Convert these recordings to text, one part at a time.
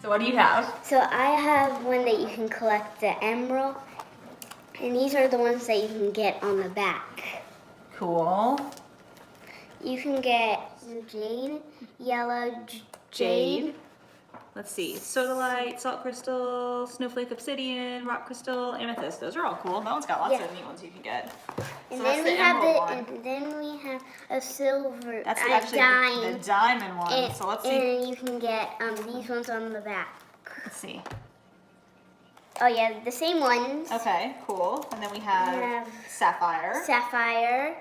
So what do you have? So I have one that you can collect the emerald, and these are the ones that you can get on the back. Cool. You can get jade, yellow jade. Let's see. Sodalite, salt crystal, snowflake obsidian, rock crystal, amethyst. Those are all cool. That one's got lots of neat ones you can get. And So then that's we have emerald and then we have a silver, That's a actually dime. the diamond one. And, So let's see. and you can get these ones on the back. Let's see. Oh yeah, the same ones. Okay, cool. And then we have sapphire. Sapphire.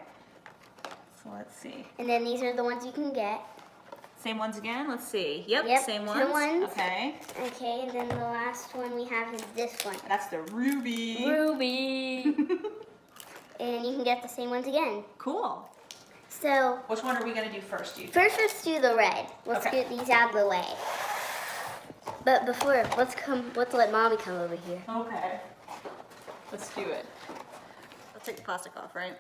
So let's see. And then these are the ones you can get. Same ones again? Let's see. Yep, same ones. Same ones. Okay. Okay, and then the last one we have is this one. That's the ruby. Ruby. And you can get the same ones again. Cool. So, which one are we going to do first, do you think? first let's do the red. Let's get these out of the way. But before, let's let Mommy come over here. Okay. Let's do it. Let's take the plastic off, right?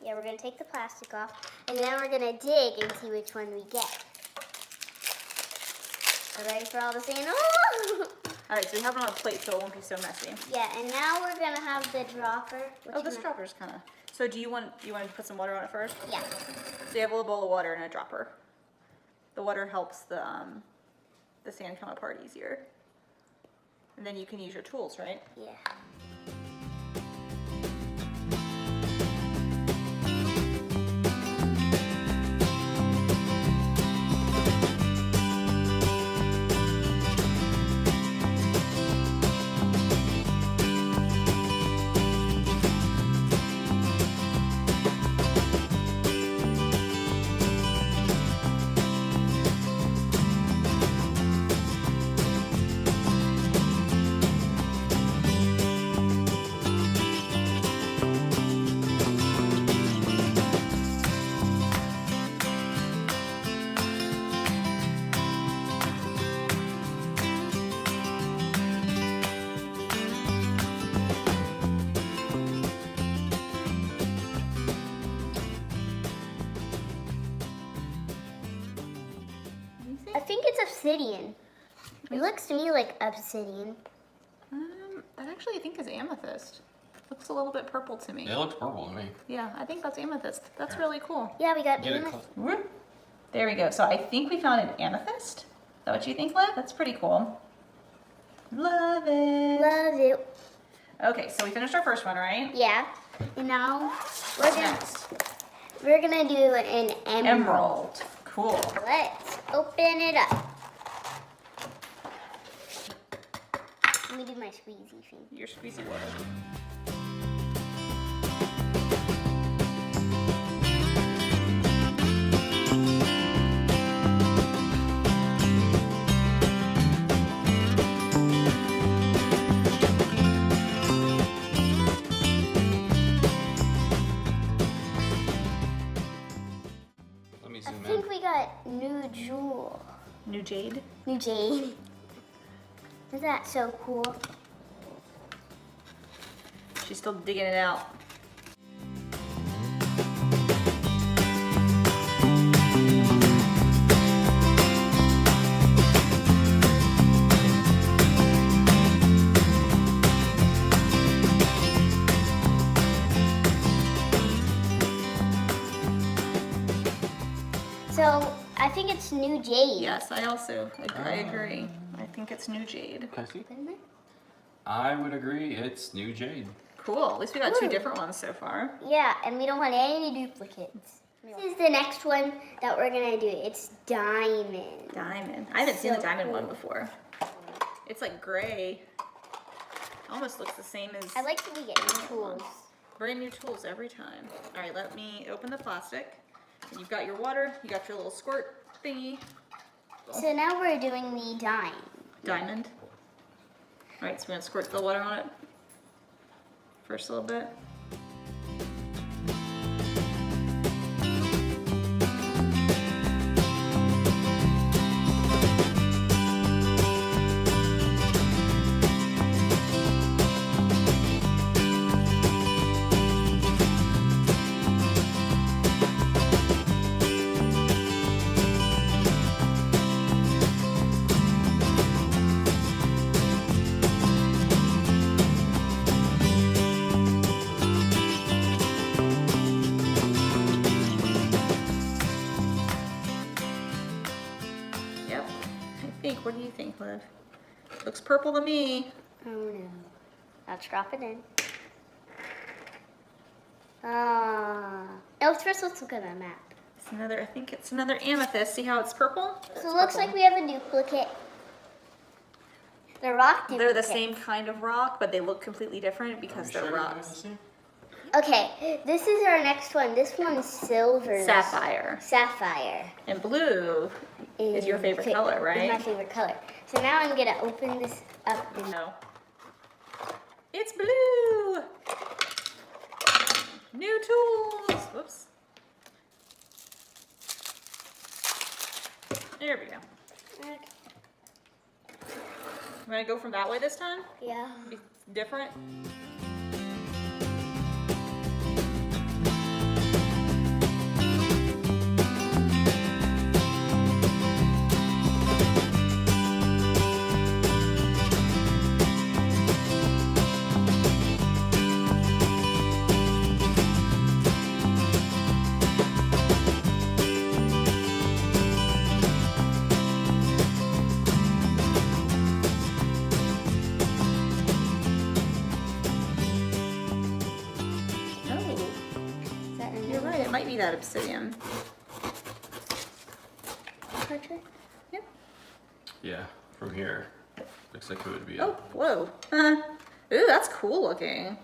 Yeah, we're going to take the plastic off, and then we're going to dig and see which one we get. Are ready for all the sand? Oh! All right, so we have it on a plate so it won't be so messy. Yeah, and now we're going to have the dropper. This dropper's kind of... So do you want to put some water on it first? Yeah. So you have a little bowl of water and a dropper. The water helps the sand come apart easier. And then you can use your tools, right? Yeah. I think it's obsidian. It looks to me like obsidian. That actually I think is amethyst. Looks a little bit purple to me. It looks purple to me. Yeah, I think that's amethyst. That's really cool. Yeah, we got Get it amethyst. close. There we go. So I think we found an amethyst. Is that what you think, Liv? That's pretty cool. Love it. Love it. Okay, so we finished our first one, right? Yeah. And now What's next? we're gonna do an emerald. Cool. Let's open it up. Let me do my squeezy thing. Your squeezy water. I think we got new jewel. New jade. New jade. Isn't that so cool? She's still digging it out. So I think it's new jade. Yes, I also agree. I think it's new jade. Can I see? I would agree. It's new jade. Cool. At least we got two different ones so far. Yeah, and we don't want any duplicates. This is the next one that we're gonna do. It's diamond. Diamond. I haven't seen the So diamond cool. one before. It's like gray. Almost looks the same as... I like that we get new tools. Brand new tools every time. All right, let me open the plastic. And you've got your water. You got your little squirt thingy. So now we're doing the Diamond. All right, so we're gonna squirt the water on it. First a little bit. think? What do you think, Liv? Looks purple to me. Oh no. Let's drop it in. Ah. It looks first looks good on the map. It's another, I think it's another amethyst. See how it's purple? So it looks like we have a duplicate. The rock duplicate. They're the same kind of rock, but they look completely different because they're rocks. Okay, this is our next one. This one's silver. Sapphire. Sapphire. And blue is your favorite color, right? Is my favorite color. So now I'm gonna open this up. No. It's blue! New tools! Whoops. There we go. Okay. I'm gonna go from that way this time? Yeah. Be different? Might be that obsidian. Portrait? Yep. Yeah, from here. Looks like it would be. Oh, whoa. Ooh, that's cool looking.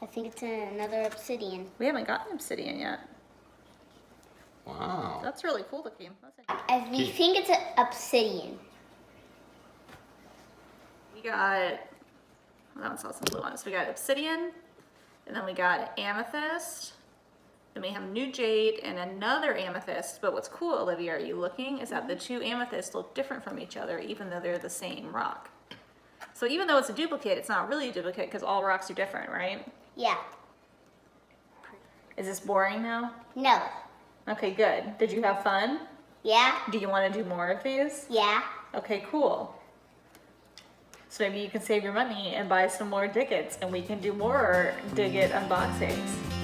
I think it's another obsidian. We haven't gotten obsidian yet. Wow. That's really cool looking. I think it's an obsidian. We got, well, that one saw some blue on it. So we got obsidian, and then we got amethyst. Then we have new jade and another amethyst. But what's cool, Olivia, are you looking? Is that the two amethysts look different from each other, even though they're the same rock. So even though it's a duplicate, it's not really a duplicate because all rocks are different, right? Yeah. Is this boring now? No. Okay, good. Did you have fun? Yeah. Do you want to do more of these? Yeah. Okay, cool. So maybe you can save your money and buy some more tickets and we can do more Dig It unboxings.